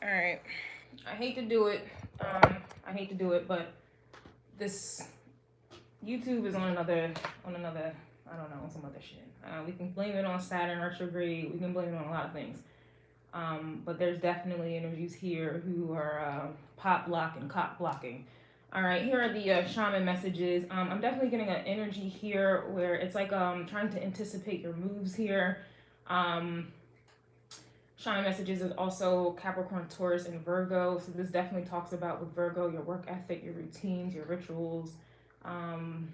All right. I hate to do it. I hate to do it, but this YouTube is on another, I don't know, on some other shit. We can blame it on Saturn retrograde. We can blame it on a lot of things. But there's definitely energies here who are pop blocking, cock blocking. All right, here are the shaman messages. I'm definitely getting an energy here where it's like trying to anticipate your moves here. Shaman messages is also Capricorn, Taurus, and Virgo. So this definitely talks about with Virgo, your work ethic, your routines, your rituals. Who's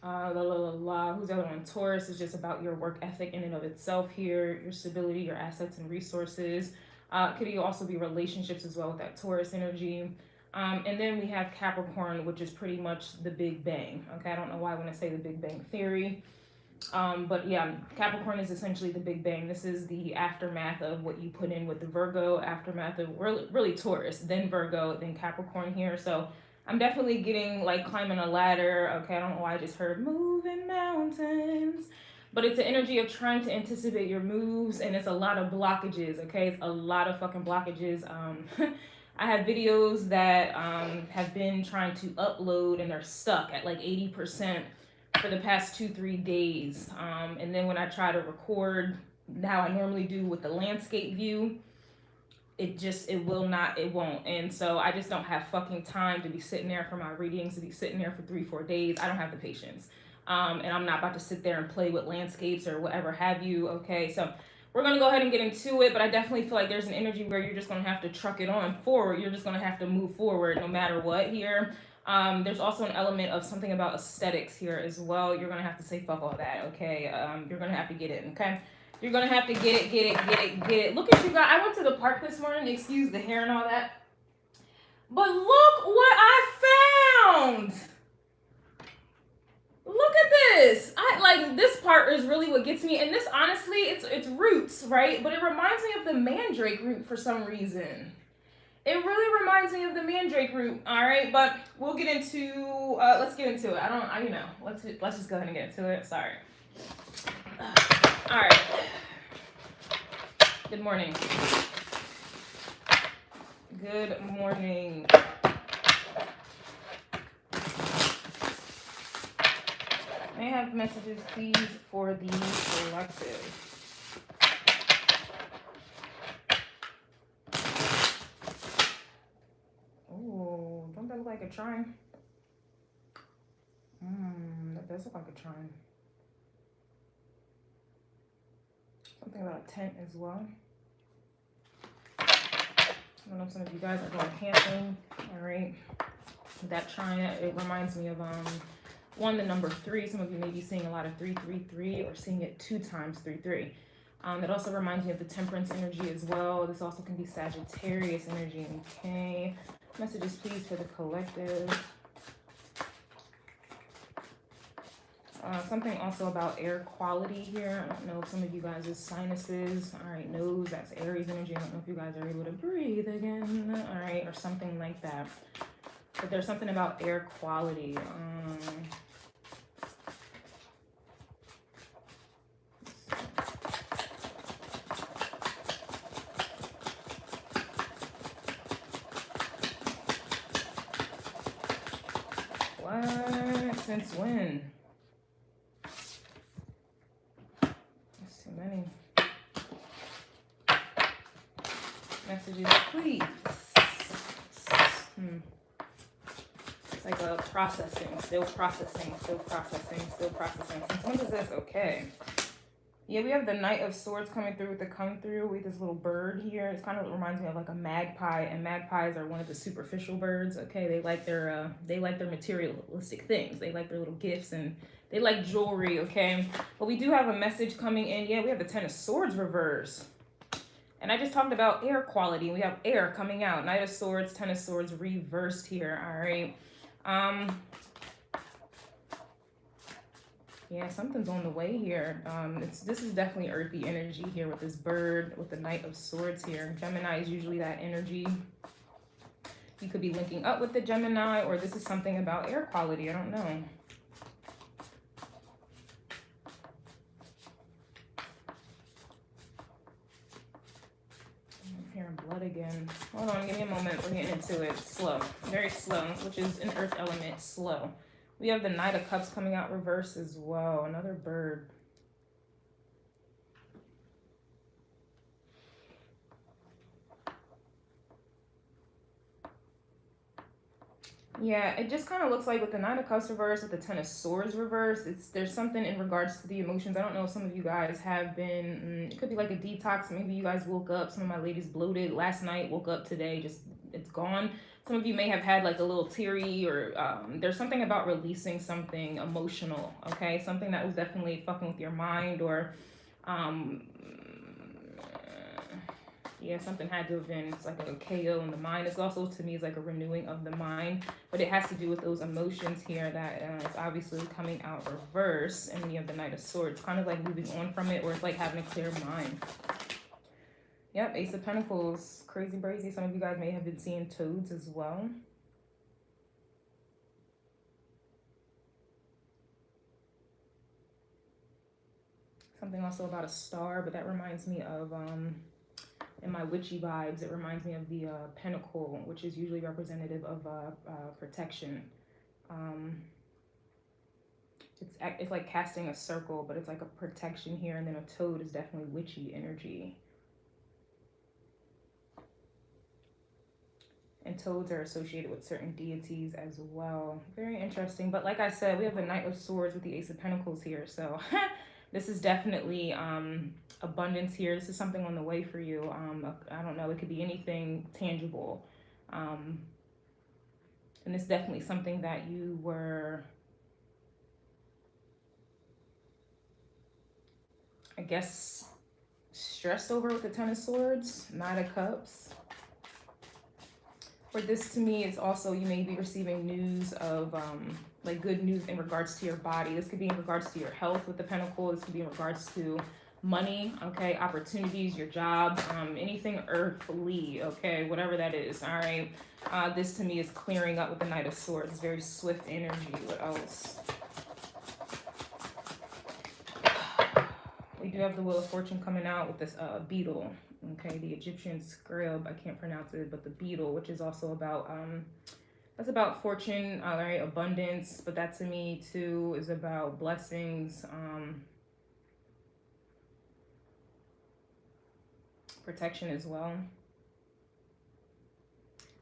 the other one? Taurus is just about your work ethic in and of itself here, your stability, your assets and resources. Could also be relationships as well with that Taurus energy. And then we have Capricorn, which is pretty much the Big Bang. Okay, I don't know why I want to say the Big Bang Theory. But yeah, Capricorn is essentially the Big Bang. This is the aftermath of what you put in with the Virgo, aftermath of really Taurus, then Virgo, then Capricorn here. So I'm definitely getting like climbing a ladder. Okay, I don't know why I just heard moving mountains. But it's an energy of trying to anticipate your moves, and it's a lot of blockages, okay? It's a lot of fucking blockages. I have videos that have been trying to upload and they're stuck at like 80% for the past 2-3 days. And then when I try to record how I normally do with the landscape view, it won't. And so I just don't have fucking time to be sitting there for my readings, to be sitting there for 3-4 days. I don't have the patience. And I'm not about to sit there and play with landscapes or whatever have you. Okay, so we're gonna go ahead and get into it, but I definitely feel like there's an energy where you're just gonna have to truck it on forward. You're just gonna have to move forward no matter what here. There's also an element of something about aesthetics here as well. You're gonna have to say fuck all that, okay? You're gonna have to get it, okay? You're gonna have to get it. Look at you guys. I went to the park this morning, excuse the hair and all that. But look what I found! Look at this. This part is really what gets me. And this, honestly, it's roots, right? But it reminds me of the mandrake root for some reason. It really reminds me of the mandrake root. All right, but we'll get into. Let's get into it. Let's just go ahead and get into it. Sorry. All right. Good morning. Good morning. May I have messages, please, for the collective? Oh, don't that look like a trine? That does look like a trine. Something about a tent as well. I don't know if some of you guys are going camping. All right. That trine, it reminds me of the number 3. Some of you may be seeing a lot of 333 or seeing it 2 times 33. It also reminds me of the temperance energy as well. This also can be Sagittarius energy. Okay. Messages, please, for the collective. Something also about air quality here. I don't know if some of you guys' sinuses. All right, nose, that's Aries energy. I don't know if you guys are able to breathe again. All right, or something like that. But there's something about air quality. What? Since when? That's too many. Messages, please. It's like a processing, still processing. Since when is this? Okay. Yeah, we have the Knight of Swords coming through with the come through with this little bird here. It kind of reminds me of like a magpie, and magpies are one of the superficial birds. Okay, they like their materialistic things. They like their little gifts and they like jewelry. Okay, but we do have a message coming in. Yeah, we have the Ten of Swords reverse. And I just talked about air quality. We have air coming out. Knight of Swords, Ten of Swords reversed here. All right. Yeah, something's on the way here. This is definitely earthy energy here with this bird, with the Knight of Swords here. Gemini is usually that energy. You could be linking up with the Gemini, or this is something about air quality. I don't know. I'm hearing blood What again? Hold on, give me a moment. We're getting into it. Slow. Very slow, which is an earth element. Slow. We have the Knight of Cups coming out reverse as well. Another bird. Yeah, it just kind of looks like with the Nine of Cups reverse, with the Ten of Swords reverse, there's something in regards to the emotions. I don't know if some of you guys have been, it could be like a detox. Maybe you guys woke up, some of my ladies bloated last night, woke up today, just it's gone. Some of you may have had like a little teary or there's something about releasing something emotional, okay? Something that was definitely fucking with your mind or yeah, something had to have been, it's like a KO in the mind. It's also, to me, is like a renewing of the mind, but it has to do with those emotions here that is obviously coming out reverse, and you have the Knight of Swords, kind of like moving on from it, or it's like having a clear mind. Yep, Ace of Pentacles, crazy brazy. Some of you guys may have been seeing toads as well. Something also about a star, but that reminds me of in my witchy vibes, it reminds me of the pentacle, which is usually representative of protection. It's like casting a circle, but it's like a protection here, and then a toad is definitely witchy energy. And toads are associated with certain deities as well. Very interesting. But like I said, we have the Knight of Swords with the Ace of Pentacles here, so this is definitely abundance here. This is something on the way for you. I don't know, it could be anything tangible. And it's definitely something that you were, I guess, stressed over with the Ten of Swords, Knight of Cups. For this, to me, is also, you may be receiving news of like good news in regards to your body. This could be in regards to your health with the Pentacle. This could be in regards to money, okay, opportunities, your job, anything earthly, okay, whatever that is. All right, this to me is clearing up with the Knight of Swords. It's very swift energy. What else? We do have the Wheel of Fortune coming out with this beetle, okay, the Egyptian scribe. I can't pronounce it, but the beetle, which is also about that's about fortune, all right, abundance, but that to me too is about blessings, protection as well.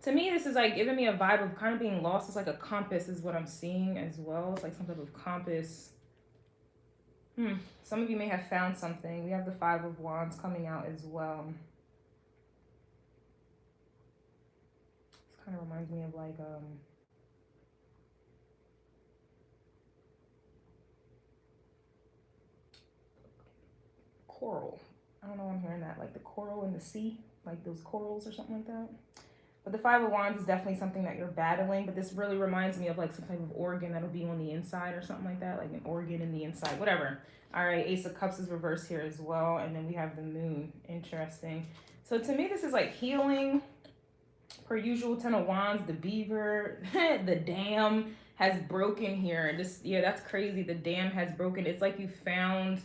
To me, this is like giving me a vibe of kind of being lost. It's like a compass is what I'm seeing as well. It's like some type of compass. Some of you may have found something. We have the Five of Wands coming out as well. This kind of reminds me of like coral. I don't know why I'm hearing that, like the coral in the sea, like those corals or something like that. But the Five of Wands is definitely something that you're battling, but this really reminds me of like some type of organ that'll be on the inside or something like that, like an organ in the inside, whatever. All right, Ace of Cups is reversed here as well, and then we have the Moon. Interesting. So to me, this is like healing. Per usual, Ten of Wands, the beaver, the dam has broken here. This, yeah, that's crazy. The dam has broken. It's like you found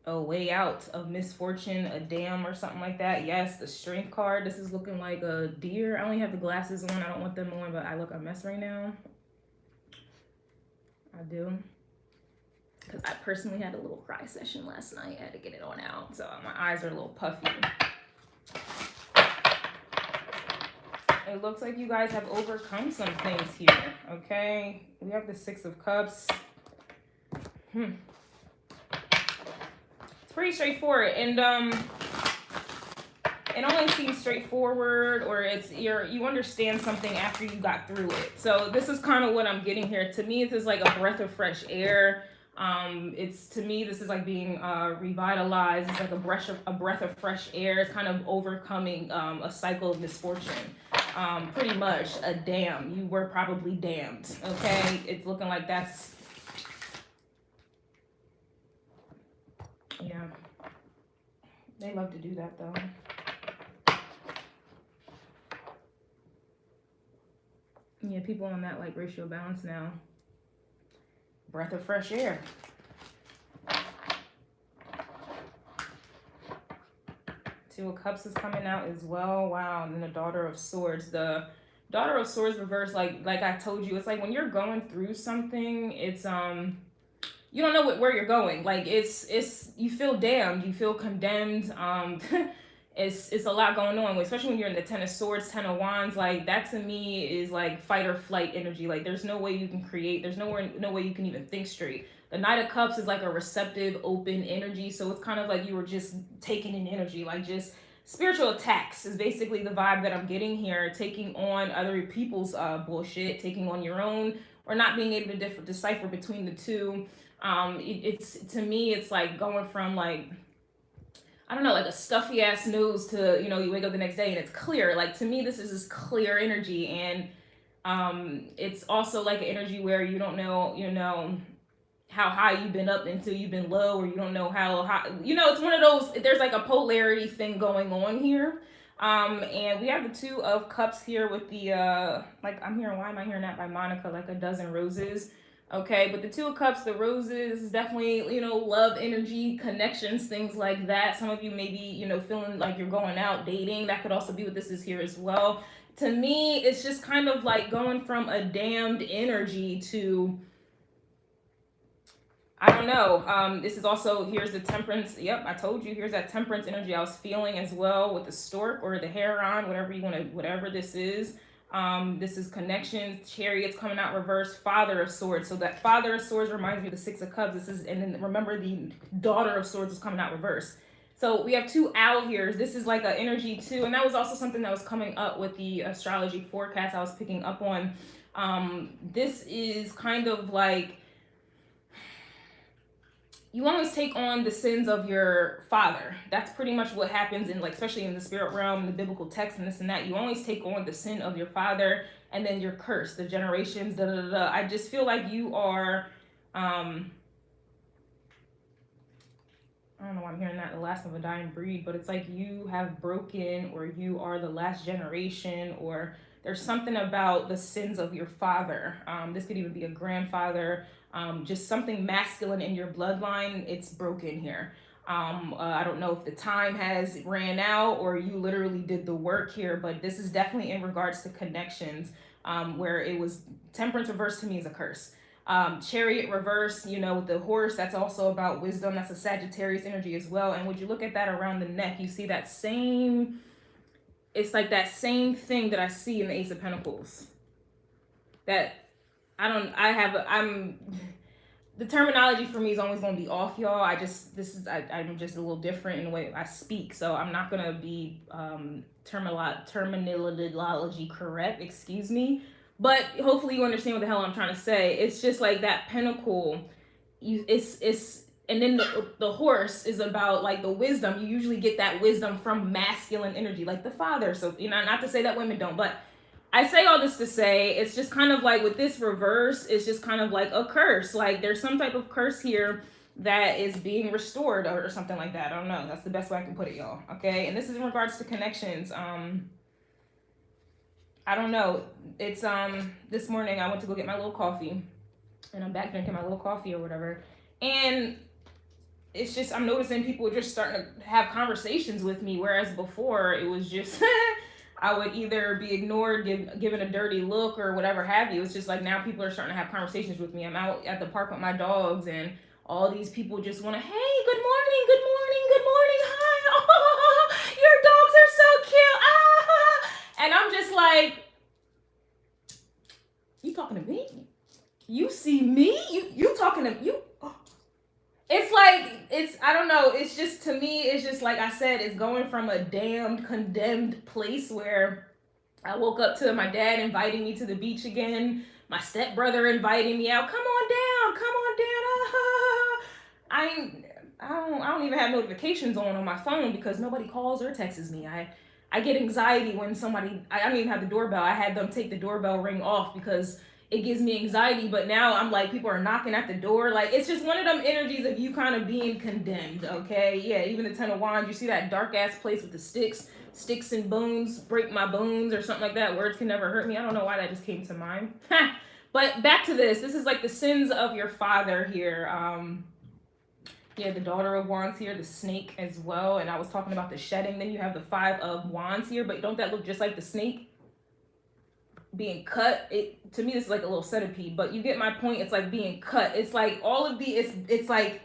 a way out of misfortune, a dam or something like that. Yes, the Strength card. This is looking like a deer. I only have the glasses on. I don't want them on, but I look a mess right now. I do. Because I personally had a little cry session last night. I had to get it on out. So my eyes are a little puffy. It looks like you guys have overcome some things here. Okay. We have the Six of Cups. Pretty straightforward, and it only seems straightforward, or it's you understand something after you got through it. So this is kind of what I'm getting here. To me, this is like a breath of fresh air. It's, to me, this is like being revitalized. It's like a breath of fresh air. It's kind of overcoming a cycle of misfortune. Pretty much a dam. You were probably damned. Okay, it's looking like that's. Yeah, they love to do that though. Yeah, people on that like ratio balance now. Breath of fresh air. Two of Cups is coming out as well. Wow. And then the Daughter of Swords. The Daughter of Swords reverse, like I told you, it's like when you're going through something, it's you don't know where you're going. Like it's you feel damned, you feel condemned. It's a lot going on, especially when you're in the Ten of Swords, Ten of Wands. Like that to me is like fight or flight energy. Like there's no way you can create. There's no way you can even think straight. The Knight of Cups is like a receptive, open energy. So it's kind of like you were just taking in energy, like just spiritual attacks is basically the vibe that I'm getting here. Taking on other people's bullshit, taking on your own, or not being able to decipher between the two. It's to me, it's like going from like, I don't know, like a stuffy ass nose to, you know, you wake up the next day and it's clear. Like to me, this is this clear energy. And it's also like an energy where you don't know, you know, how high you've been up until you've been low, or you don't know how high, you know, it's one of those, there's like a polarity thing going on here. And we have the Two of Cups here with the, like I'm hearing, why am I hearing that by Monica, like a dozen roses? Okay, but the Two of Cups, the roses, definitely, you know, love energy, connections, things like that. Some of you may be, you know, feeling like you're going out dating. That could also be what this is here as well. To me, it's just kind of like going from a damned energy to, I don't know. This is also, here's the Temperance. Yep, I told you, here's that Temperance energy I was feeling as well with the stork or the heron, whatever you want to, whatever this is. This is connections, Chariots coming out reverse, Father of Swords. So that Father of Swords reminds me of the Six of Cups. This is, and then remember the Daughter of Swords is coming out reverse. So we have two owl here. This is like an energy too. And that was also something that was coming up with the astrology forecast I was picking up on. This is kind of like, you always take on the sins of your father. That's pretty much what happens in, like, especially in the spirit realm, the biblical text and this and that. You always take on the sin of your father, and then your curse, the generations, da da da. I just feel like you are, I don't know why I'm hearing that, the last of a dying breed, but it's like you have broken, or you are the last generation, or there's something about the sins of your father. This could even be a grandfather. Just something masculine in your bloodline, it's broken here. I don't know if the time has ran out or you literally did the work here, but this is definitely in regards to connections, where it was Temperance reverse to me is a curse. Chariot reverse, you know, with the horse, that's also about wisdom. That's a Sagittarius energy as well. And when you look at that around the neck, you see that same, it's like that same thing that I see in the Ace of Pentacles. That the terminology for me is always going to be off, y'all. I'm just a little different in the way I speak. So I'm not going to be terminology correct, excuse me. But hopefully you understand what the hell I'm trying to say. It's just like that pentacle, and then the horse is about like the wisdom. You usually get that wisdom from masculine energy, like the father. So, you know, not to say that women don't, but I say all this to say, it's just kind of like with this reverse, it's just kind of like a curse. Like there's some type of curse here that is being restored or something like that. I don't know. That's the best way I can put it, y'all. Okay. And this is in regards to connections. I don't know. It's, this morning I went to go get my little coffee, and I'm back drinking my little coffee or whatever. And it's just, I'm noticing people are just starting to have conversations with me. Whereas before it was just, I would either be ignored, given a dirty look or whatever have you. It's just like now people are starting to have conversations with me. I'm out at the park with my dogs, and all these people just want to, hey, good morning, good morning, good morning, hi, oh, your dogs are so cute, ah. And I'm just like, you talking to me? You see me? You talking to you? It's like, I don't know, it's just, to me, it's just like I said, it's going from a damned, condemned place where I woke up to my dad inviting me to the beach again, my stepbrother inviting me out, come on down, I don't even have notifications on my phone because nobody calls or texts me. I get anxiety when somebody, I don't even have the doorbell. I had them take the doorbell ring off because it gives me anxiety, but now I'm like, people are knocking at the door. Like, it's just one of them energies of you kind of being condemned, okay? Yeah, even the Ten of Wands, you see that dark-ass place with the sticks and bones, break my bones or something like that. Words can never hurt me. I don't know why that just came to mind. But back to this. This is like the sins of your father here. Yeah, the Daughter of Wands here, the snake as well. And I was talking about the shedding. Then you have the Five of Wands here, but don't that look just like the snake being cut? It, to me, this is like a little centipede, but you get my point. It's like being cut. It's like all of the, it's like,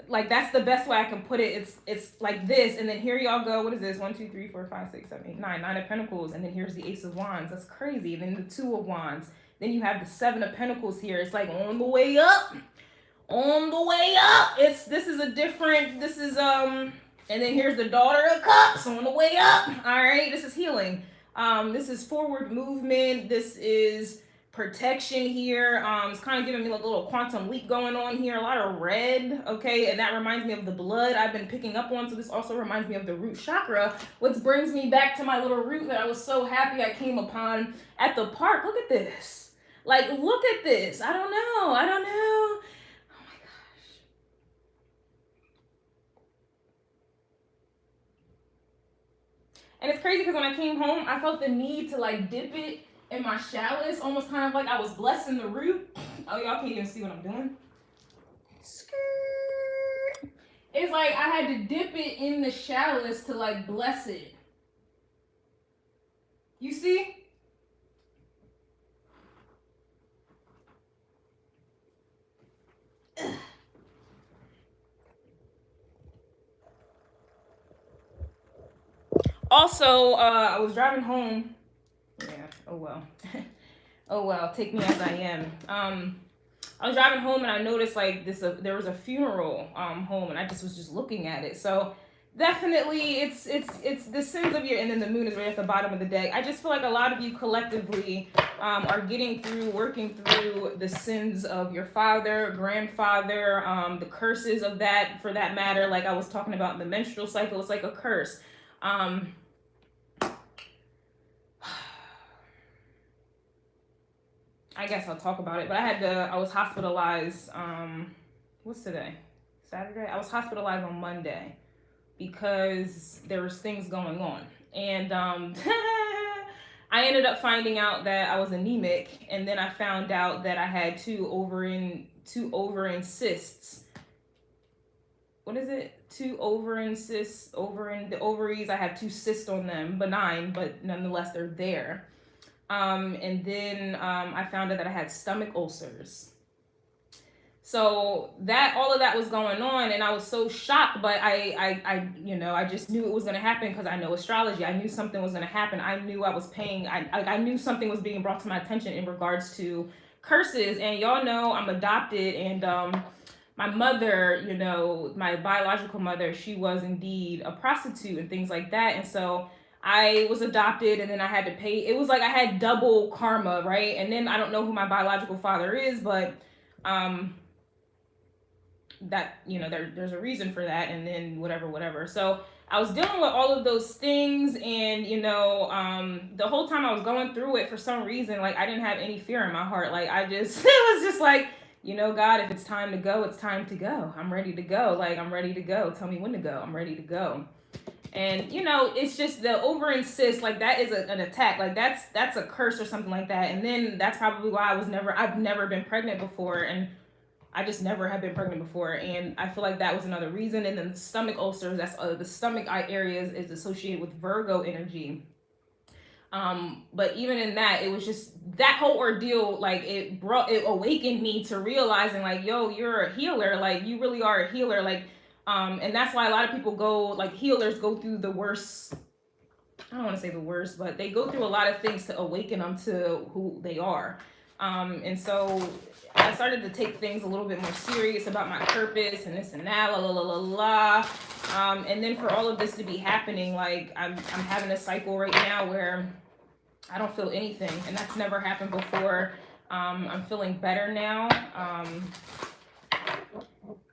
like that's the best way I can put it. It's like this, and then here y'all go. What is this? 1, 2, 3, 4, 5, 6, 7, 8, 9. 9 of Pentacles, and then here's the Ace of Wands. That's crazy. And then the Two of Wands. Then you have the Seven of Pentacles here. It's like on the way up. On the way up. This is a different, this is and then here's the Daughter of Cups on the way up. All right, this is healing. This is forward movement. This is protection here. It's kind of giving me like a little quantum leap going on here. A lot of red, okay, and that reminds me of the blood I've been picking up on. So this also reminds me of the root chakra, which brings me back to my little root that I was so happy I came upon at the park. Look at this. Like, look at this. I don't know. And it's crazy because when I came home, I felt the need to like dip it in my chalice, almost kind of like I was blessing the root. Oh, y'all can't even see what I'm doing. Skirt. It's like I had to dip it in the chalice to like bless it. You see? Ugh. Also, I was driving home. Yeah, oh well. Oh well, take me as I am. I was driving home and I noticed like this, there was a funeral home, and I just was looking at it. So definitely it's the sins of your, and then the moon is right at the bottom of the deck. I just feel like a lot of you collectively are working through the sins of your father, grandfather, the curses of that, for that matter. Like I was talking about the menstrual cycle, it's like a curse. I guess I'll talk about it, but I was hospitalized, what's today? Saturday? I was hospitalized on Monday because there was things going on. And I ended up finding out that I was anemic, and then I found out that I had two ovarian cysts. What is it? 2 ovarian cysts, the ovaries. I have 2 cysts on them, benign, but nonetheless they're there. And then I found out that I had stomach ulcers. So that, all of that was going on, and I was so shocked, but I just knew it was going to happen because I know astrology. I knew something was going to happen. I knew I was paying, I knew something was being brought to my attention in regards to curses. And y'all know I'm adopted, and my mother, you know, my biological mother, she was indeed a prostitute and things like that. And so I was adopted, and then I had to pay. It was like I had double karma, right? And then I don't know who my biological father is, but that, you know, there's a reason for that, and then whatever. So I was dealing with all of those things, and you know, the whole time I was going through it, for some reason, like I didn't have any fear in my heart. Like I just, it was just like, you know, God, if it's time to go, it's time to go. I'm ready to go. Like, I'm ready to go. Tell me when to go. I'm ready to go. And, you know, it's just the ovarian cyst, like that is an attack. Like that's a curse or something like that. And then that's probably why I've never been pregnant before. And I just never have been pregnant before. And I feel like that was another reason. And then the stomach ulcers, that's the stomach eye areas is associated with Virgo energy. But even in that, it was just that whole ordeal, like it awakened me to realizing like, yo, you're a healer. Like you really are a healer. Like, and that's why a lot of people healers go through the worst. I don't want to say the worst, but they go through a lot of things to awaken them to who they are. And so I started to take things a little bit more serious about my purpose and this and that, and then for all of this to be happening, like I'm having a cycle right now where I don't feel anything, and that's never happened before. I'm feeling better now.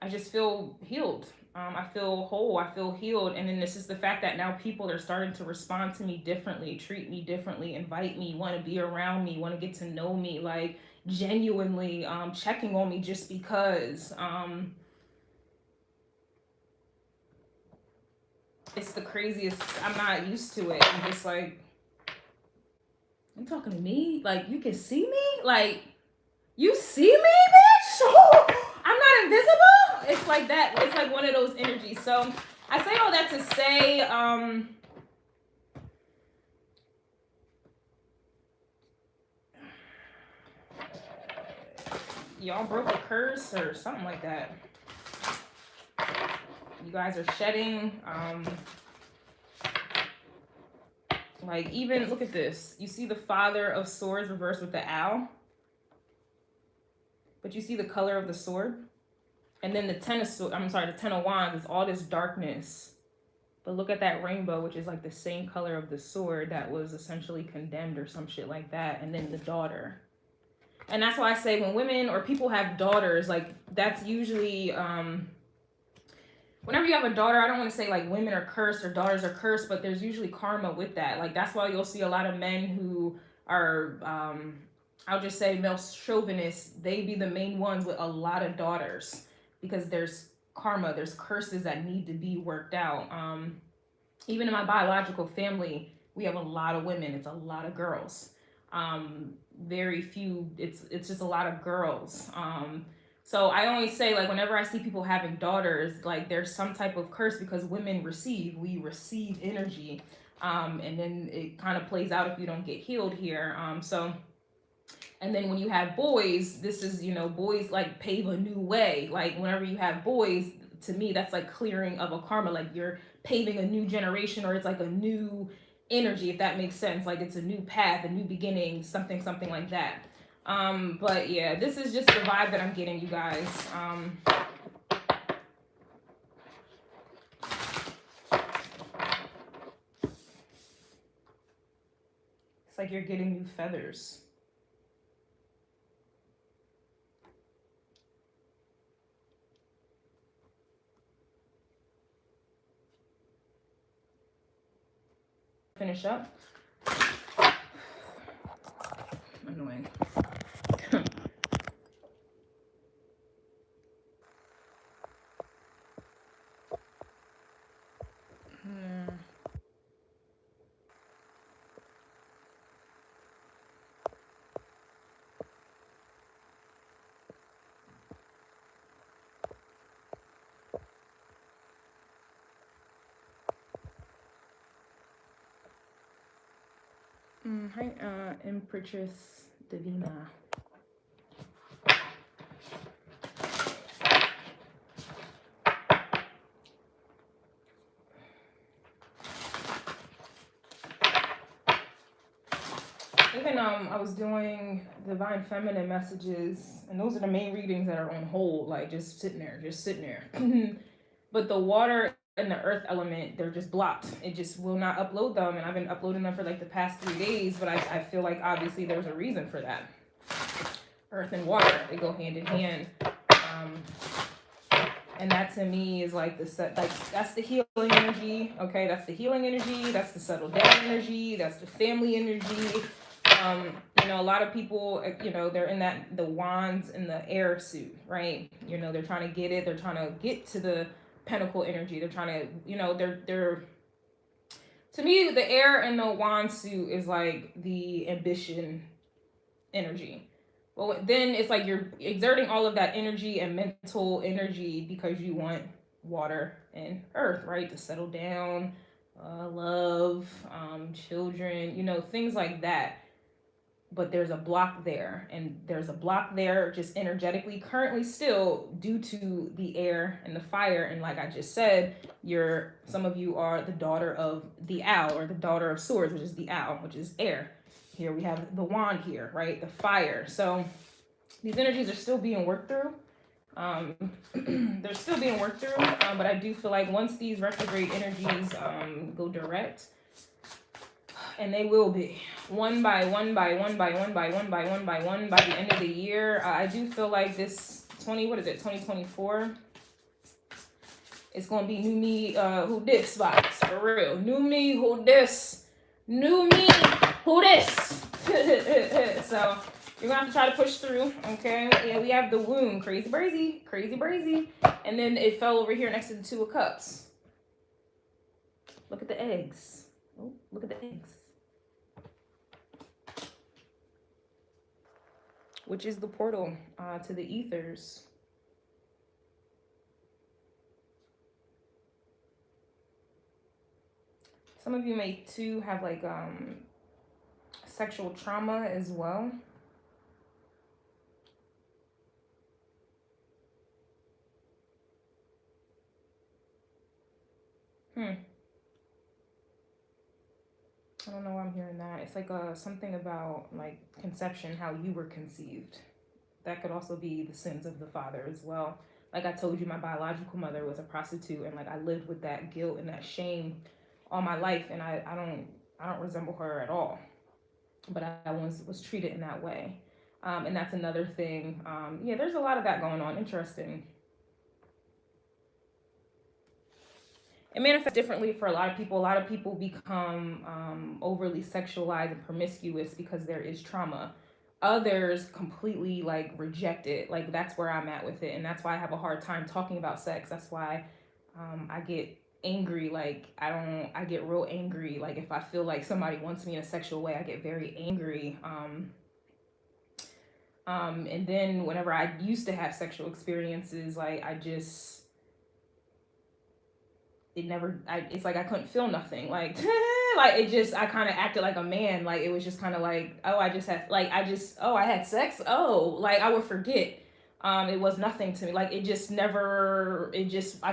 I just feel healed. I feel whole. I feel healed. And then this is the fact that now people are starting to respond to me differently, treat me differently, invite me, want to be around me, want to get to know me, like genuinely checking on me just because. It's the craziest. I'm not used to it. I'm just like, you talking to me? Like, you can see me? Like, you see me, bitch? I'm not I invisible? It's like that. It's like one of those energies. So I say all that to say, y'all broke a curse or something like that. You guys are shedding. Like, even look at this. You see the Father of Swords reversed with the owl, but you see the color of the sword. And then the Ten of Swords, I'm sorry, the Ten of Wands is all this darkness. But look at that rainbow, which is like the same color of the sword that was essentially condemned or some shit like that. And then the daughter. And that's why I say when women or people have daughters, like that's usually, whenever you have a daughter, I don't want to say like women are cursed or daughters are cursed, but there's usually karma with that. Like that's why you'll see a lot of men who are, I'll just say male chauvinists, they be the main ones with a lot of daughters because there's karma, there's curses that need to be worked out. Even in my biological family, we have a lot of women. It's a lot of girls. Very few, it's just a lot of girls. So I always say, like, whenever I see people having daughters, like there's some type of curse because women we receive energy. And then it kind of plays out if you don't get healed here. And then when you have boys, this is, you know, boys like pave a new way. Like whenever you have boys, to me, that's like clearing of a karma, like you're paving a new generation, or it's like a new energy, if that makes sense. Like it's a new path, a new beginning, something like that. But yeah, this is just the vibe that I'm getting, you guys. It's like you're getting new feathers. Finish up. Annoying. Hi, Empress Divina. Even I was doing divine feminine messages, and those are the main readings that are on hold, like just sitting there. But the water and the earth element, they're just blocked. It just will not upload them, and I've been uploading them for like the past 3 days, but I feel like obviously there's a reason for that. Earth and water, they go hand in hand. And that to me is like that's the healing energy. Okay, that's the healing energy, that's the settled down energy, that's the family energy. You know, a lot of people, you know, they're in the wands in the air suit, right? You know, they're trying to get it, they're trying to get to the pentacle energy, they're trying to, you know, they're to me, the air and the wand suit is like the ambition energy. Well, then it's like you're exerting all of that energy and mental energy because you want water and earth, right? To settle down, love, children, you know, things like that. But there's a block there, and there's a block there just energetically currently still due to the air and the fire. And like I just said, some of you are the daughter of the owl, or the daughter of swords, which is the owl, which is air. Here we have the wand here, right? The fire. So these energies are still being worked through. They're still being worked through, but I do feel like once these retrograde energies go direct, and they will be one by one by the end of the year. I do feel like this 2024, it's gonna be new me who this vibes, for real. New me who this, new me who this. So you're gonna have to try to push through. Okay, yeah, we have the womb, crazy brazy, and then it fell over here next to the Two of Cups. Look at the eggs. Oh, look at the eggs. Which is the portal to the ethers. Some of you may too have like sexual trauma as well. I don't know why I'm hearing that. It's like something about like conception, how you were conceived. That could also be the sins of the father as well. Like I told you, my biological mother was a prostitute, and like I lived with that guilt and that shame all my life, and I don't resemble her at all. But I was treated in that way, and that's another thing. Yeah, there's a lot of that going on. Interesting. It manifests differently for a lot of people. A lot of people become overly sexualized and promiscuous because there is trauma. Others completely like reject it. Like that's where I'm at with it, and that's why I have a hard time talking about sex. That's why I get angry. Like I get real angry. Like if I feel like somebody wants me in a sexual way, I get very angry. And then whenever I used to have sexual experiences, like it's like I couldn't feel nothing. Like like it just I kind of acted like a man. Like it was just kind of like, oh, I had sex. Oh, like I would forget. It was nothing to me. Like I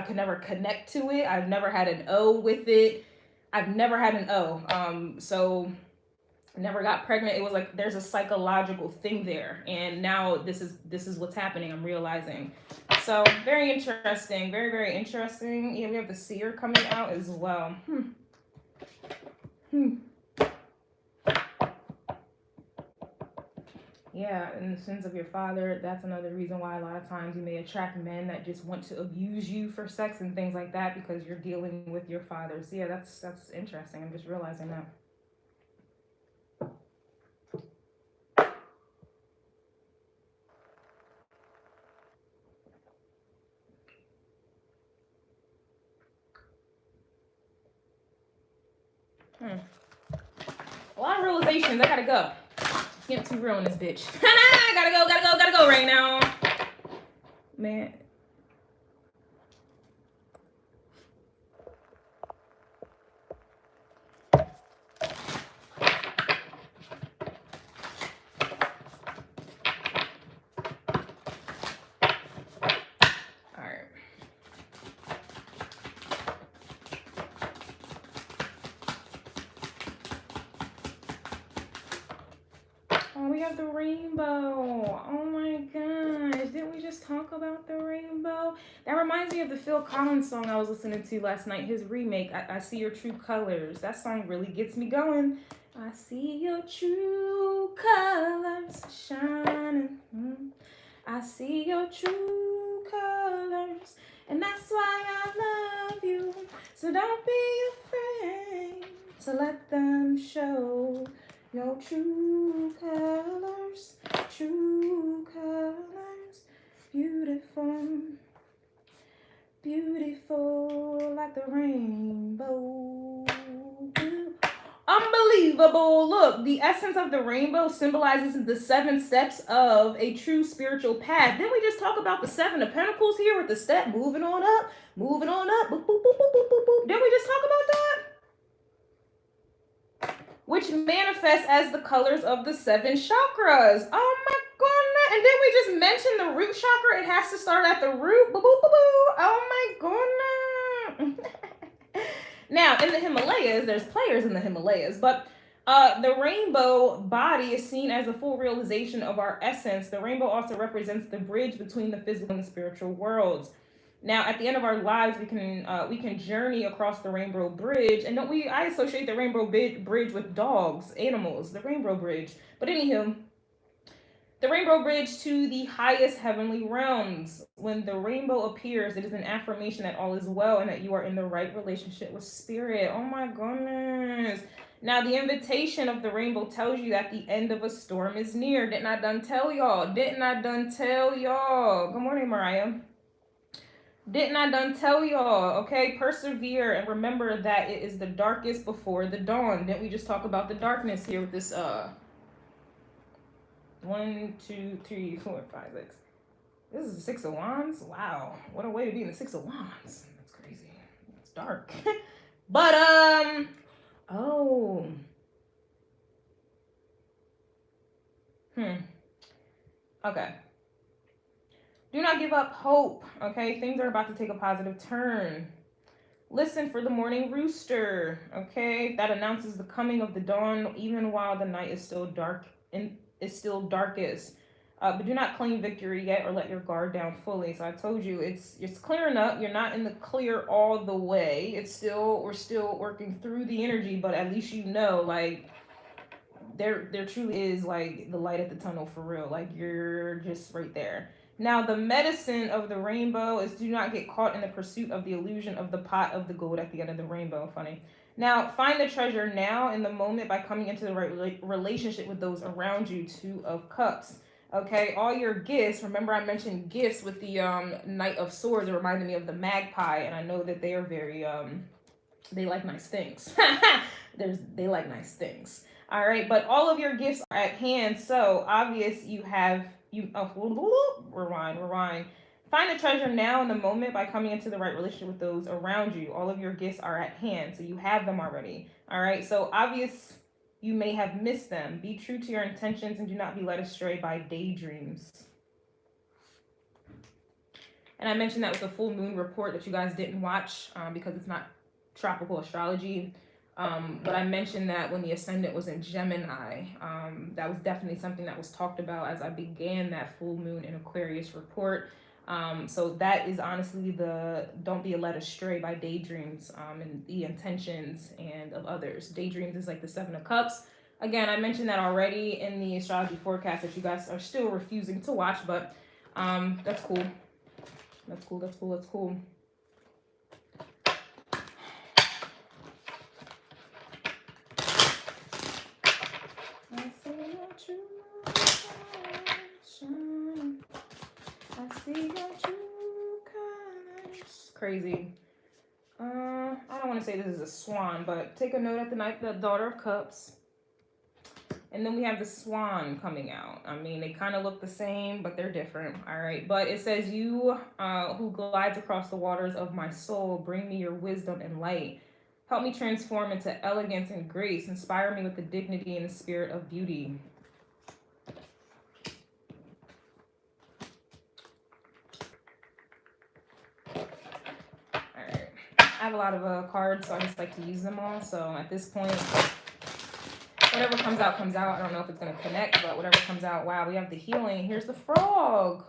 could never connect to it. I've never had an O with it. I've never had an O. So never got pregnant. It was like there's a psychological thing there, and now this is what's happening. I'm realizing. So very interesting, very, very interesting. Yeah, we have the seer coming out as well. Yeah, and the sins of your father, that's another reason why a lot of times you may attract men that just want to abuse you for sex and things like that because you're dealing with your fathers. Yeah, that's interesting. I'm just realizing that. A lot of realizations. I gotta go. It's getting too real in this bitch. gotta go right now. Man. We have the rainbow. Oh my gosh. Didn't we just talk about the rainbow? That reminds me of the Phil Collins song I was listening to last night, his remake, I See Your True Colors. That song really gets me going. I see your true colors shining. I see your true colors. And that's why I love you. So don't be afraid to let them show. Your true colors, beautiful, beautiful like the rainbow. Unbelievable. Look, the essence of the rainbow symbolizes the 7 steps of a true spiritual path. Didn't we just talk about the 7 of Pentacles here with the step moving on up, boop, boop, boop, boop, boop, boop, boop. Didn't we just talk about that? Which manifests as the colors of the 7 chakras. Oh my goodness. And then we just mentioned the root chakra. It has to start at the root. Boo, boo, boo, boo. Oh my goodness. Now, in the Himalayas, there's players in the Himalayas, but the rainbow body is seen as a full realization of our essence. The rainbow also represents the bridge between the physical and the spiritual worlds. Now, at the end of our lives, we can journey across the rainbow bridge, and I associate the rainbow bridge with dogs, animals, the rainbow bridge. But anywho, the rainbow bridge to the highest heavenly realms. When the rainbow appears, it is an affirmation that all is well and that you are in the right relationship with spirit. Oh my goodness. Now, the invitation of the rainbow tells you that the end of a storm is near. Didn't I done tell y'all? Good morning, Mariah. Didn't I done tell y'all? Okay, persevere and remember that it is the darkest before the dawn. Didn't we just talk about the darkness here with this 1, 2, 3, 4, 5, 6. This is the 6 of Wands. Wow, what a way to be in the 6 of Wands. That's crazy. It's dark. But Oh. Okay. Do not give up hope. Okay. Things are about to take a positive turn. Listen for the morning rooster. Okay. That announces the coming of the dawn, even while the night is still dark and is still darkest. But do not claim victory yet or let your guard down fully. So I told you it's clearing up. You're not in the clear all the way. We're still working through the energy, but at least you know, like, there truly is like the light at the tunnel for real. Like, you're just right there. Now the medicine of the rainbow is do not get caught in the pursuit of the illusion of the pot of the gold at the end of the rainbow. Funny. Now find the treasure now in the moment by coming into the right relationship with those around you. Two of Cups. Okay, all your gifts. Remember I mentioned gifts with the Knight of Swords. It reminded me of the magpie, and I know that they are very they like nice things. They like nice things. All right, but all of your gifts are at hand. So obvious you have rewind. Find the treasure now in the moment by coming into the right relationship with those around you. All of your gifts are at hand, so you have them already. All right, so obvious you may have missed them. Be true to your intentions and do not be led astray by daydreams. And I mentioned that with the full moon report that you guys didn't watch because it's not tropical astrology. But I mentioned that when the ascendant was in Gemini, that was definitely something that was talked about as I began that full moon in Aquarius report. So that is honestly the don't be led astray by daydreams and the intentions and of others. Daydreams is like the Seven of Cups. Again, I mentioned that already in the astrology forecast that you guys are still refusing to watch, but that's cool. That's cool. I see your true colors. Crazy. I don't want to say this is a swan, but take a note at the night, the Daughter of Cups. And then we have the swan coming out. I mean, they kind of look the same, but they're different. All right. But it says, you who glides across the waters of my soul, bring me your wisdom and light. Help me transform into elegance and grace. Inspire me with the dignity and the spirit of beauty. I have a lot of cards, so I just like to use them all. So at this point, whatever comes out, comes out. I don't know if it's going to connect, but whatever comes out. Wow, we have the healing. Here's the frog.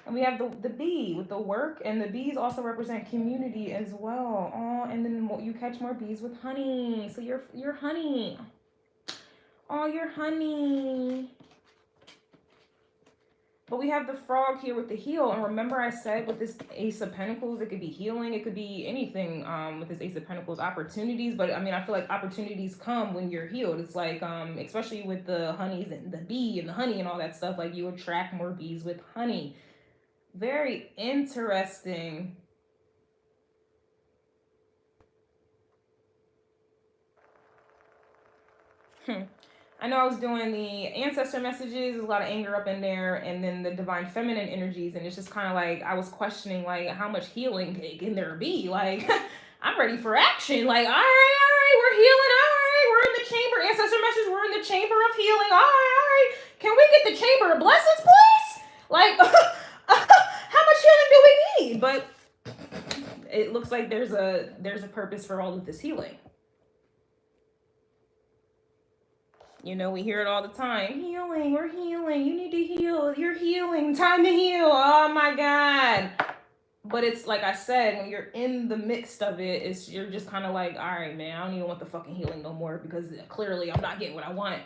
And we have the bee with the work. And the bees also represent community as well. Oh, and then you catch more bees with honey. So you're honey. Oh, you're honey. But we have the frog here with the heal. And remember I said with this Ace of Pentacles, it could be healing. It could be anything with this Ace of Pentacles, opportunities. But I mean, I feel like opportunities come when you're healed. It's like, especially with the honeys and the bee and the honey and all that stuff, like you attract more bees with honey. Very interesting. I know I was doing the ancestor messages, there's a lot of anger up in there, and then the divine feminine energies, and it's just kind of like I was questioning like how much healing can there be? Like I'm ready for action. Like all right, we're healing. All right, we're in the chamber. Ancestor message, we're in the chamber of healing. All right. Can we get the chamber of blessings, please? Like how much healing do we need? But it looks like there's a purpose for all of this healing. You know, we hear it all the time. Healing, we're healing. You need to heal. You're healing. Time to heal. Oh my God. But it's like I said, when you're in the midst of it, you're just kind of like, all right, man, I don't even want the fucking healing no more because clearly I'm not getting what I want.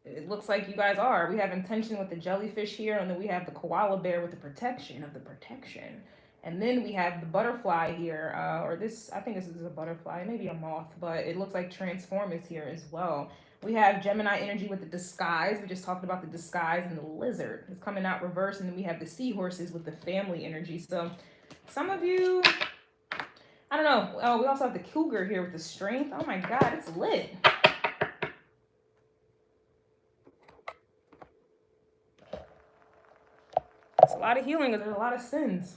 It looks like you guys are. We have intention with the jellyfish here, and then we have the koala bear with the protection of the protection. And then we have the butterfly here, or this, I think this is a butterfly, maybe a moth, but it looks like transform is here as well. We have Gemini energy with the disguise. We just talked about the disguise, and the lizard is coming out reverse. And then we have the seahorses with the family energy. So some of you, I don't know. Oh, we also have the cougar here with the strength. Oh my God, it's lit. It's a lot of healing, but there's a lot of sins.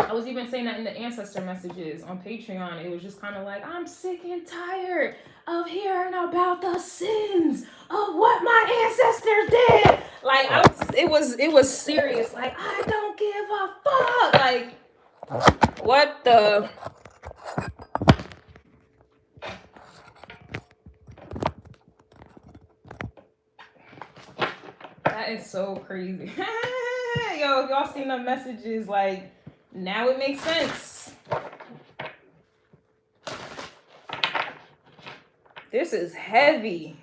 I was even saying that in the ancestor messages on Patreon. It was just kind of like, I'm sick and tired of hearing about the sins of what my ancestors did. Like, it was serious. Like, I don't give a fuck. Like, what the? That is so crazy. Yo, if y'all seen the messages, like, now it makes sense. This is heavy.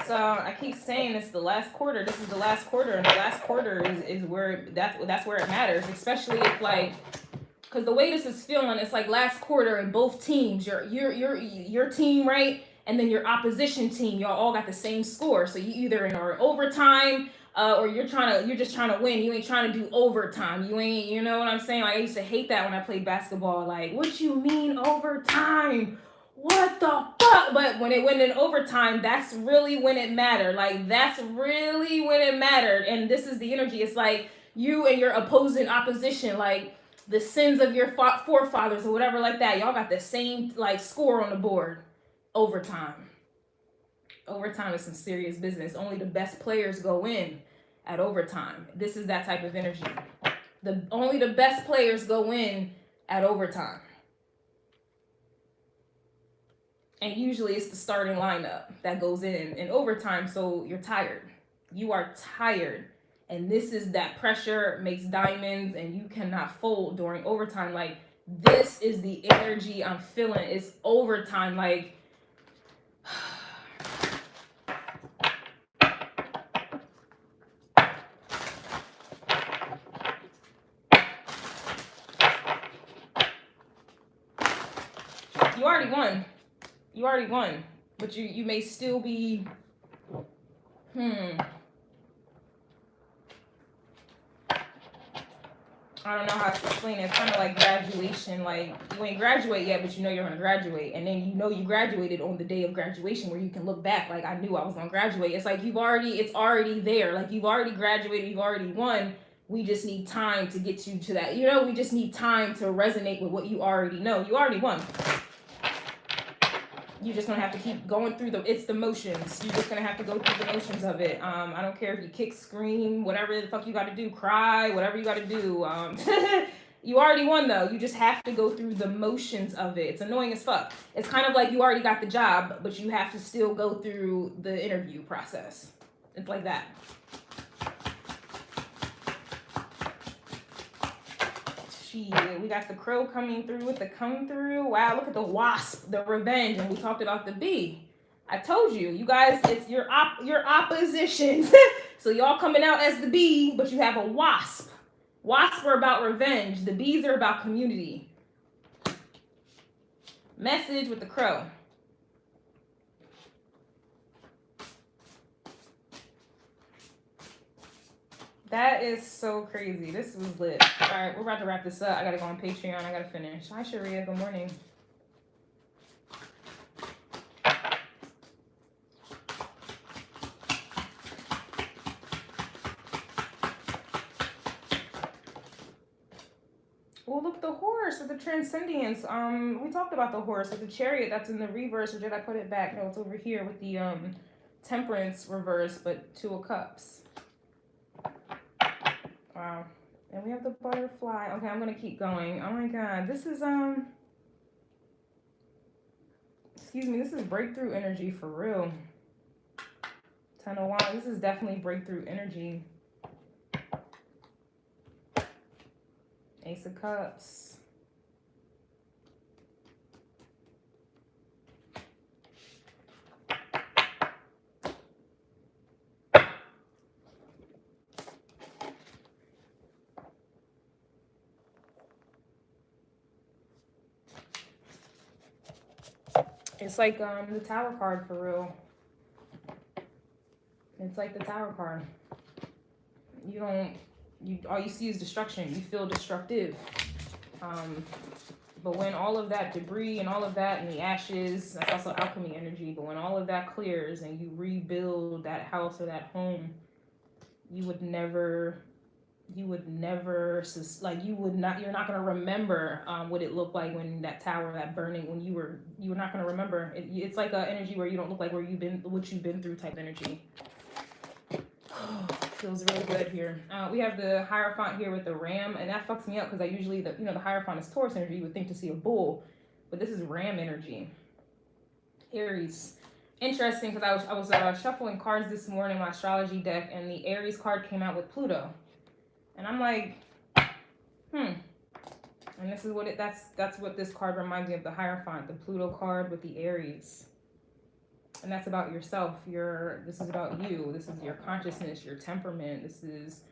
So I keep saying it's the last quarter. This is the last quarter, and the last quarter is where that's where it matters, especially if, like, because the way this is feeling, it's like last quarter and both teams, your team, right, and then your opposition team, y'all all got the same score. So you either in overtime, or you're just trying to win. You ain't trying to do overtime. You know what I'm saying? Like, I used to hate that when I played basketball. Like, what you mean overtime? What the fuck? But when it went in overtime, that's really when it mattered. Like, that's really when it mattered. And this is the energy. It's like you and your opposition, like the sins of your forefathers or whatever like that. Y'all got the same, like, score on the board. Overtime. Overtime is some serious business. Only the best players go in at overtime. This is that type of energy. Only the best players go in at overtime. And usually it's the starting lineup that goes in overtime, so you're tired. You are tired. And this is that pressure makes diamonds, and you cannot fold during overtime. Like, this is the energy I'm feeling. It's overtime. Like, you already won. You already won. But you may still be, I don't know how to explain it. It's kind of like graduation. Like, you ain't graduate yet, but you know you're going to graduate. And then you know you graduated on the day of graduation, where you can look back like, I knew I was going to graduate. It's like it's already there. Like, you've already graduated. You've already won. We just need time to get you to that. You know, we just need time to resonate with what you already know. You already won. You're just going to have to keep going through it's the motions. You're just going to have to go through the motions of it. I don't care if you kick, scream, whatever the fuck you got to do, cry, whatever you got to do. You already won, though. You just have to go through the motions of it. It's annoying as fuck. It's kind of like you already got the job, but you have to still go through the interview process. It's like that. We got the crow coming through with the come through. Wow, look at the wasp, the revenge, and we talked about the bee. I told you, you guys, it's your opposition. So y'all coming out as the bee, but you have a wasp. Wasps are about revenge. The bees are about community. Message with the crow. That is so crazy. This was lit. All right, we're about to wrap this up. I got to go on Patreon. I got to finish. Hi, Sharia. Good morning. Oh, look, the horse with the transcendence. We talked about the horse with the chariot that's in the reverse, or did I put it back? No, it's over here with the temperance reverse, but 2 of cups. Wow. And we have the butterfly. Okay, I'm gonna keep going. Oh my god, this is excuse me, this is breakthrough energy for real. 10 of Wands. This is definitely breakthrough energy. Ace of Cups. It's like the Tower card for real. It's like the Tower card. All you see is destruction. You feel destructive. But when all of that debris and all of that and the ashes, that's also alchemy energy, but when all of that clears and you rebuild that house or that home, you would never like you're not going to remember what it looked like when that tower, that burning, when you're not going to remember. It's like an energy where you don't look like what you've been through type energy. Feels really good here. We have the Hierophant here with the ram, and that fucks me up because I usually, the Hierophant is Taurus energy. You would think to see a bull, but this is ram energy. Aries. Interesting, because I was shuffling cards this morning, my astrology deck, and the Aries card came out with Pluto. And I'm like, And this is what that's what this card reminds me of, the Hierophant, the Pluto card with the Aries. And that's about yourself. This is about you. This is your consciousness, your temperament. This is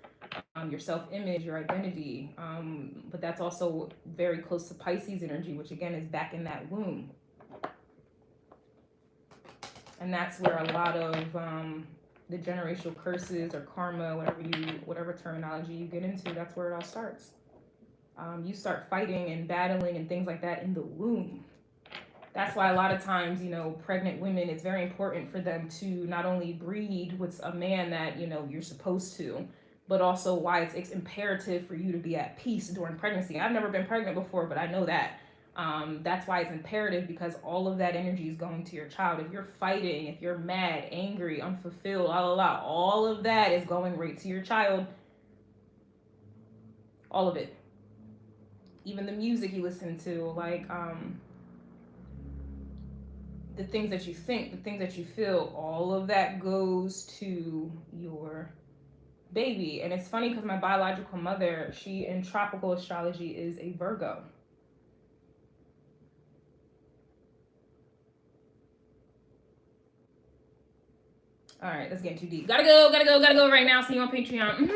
your self-image, your identity. But that's also very close to Pisces energy, which again is back in that womb. And that's where a lot of the generational curses or karma, whatever terminology you get into, that's where it all starts. You start fighting and battling and things like that in the womb. That's why a lot of times, pregnant women, it's very important for them to not only breed with a man that, you're supposed to, but also why it's imperative for you to be at peace during pregnancy. I've never been pregnant before, but I know that. That's why it's imperative, because all of that energy is going to your child. If you're fighting, if you're mad, angry, unfulfilled, all of that is going right to your child. All of it. Even the music you listen to, like, the things that you think, the things that you feel, all of that goes to your baby. And it's funny because my biological mother, she in tropical astrology is a Virgo. All right, let's get too deep. Gotta go right now. See you on Patreon.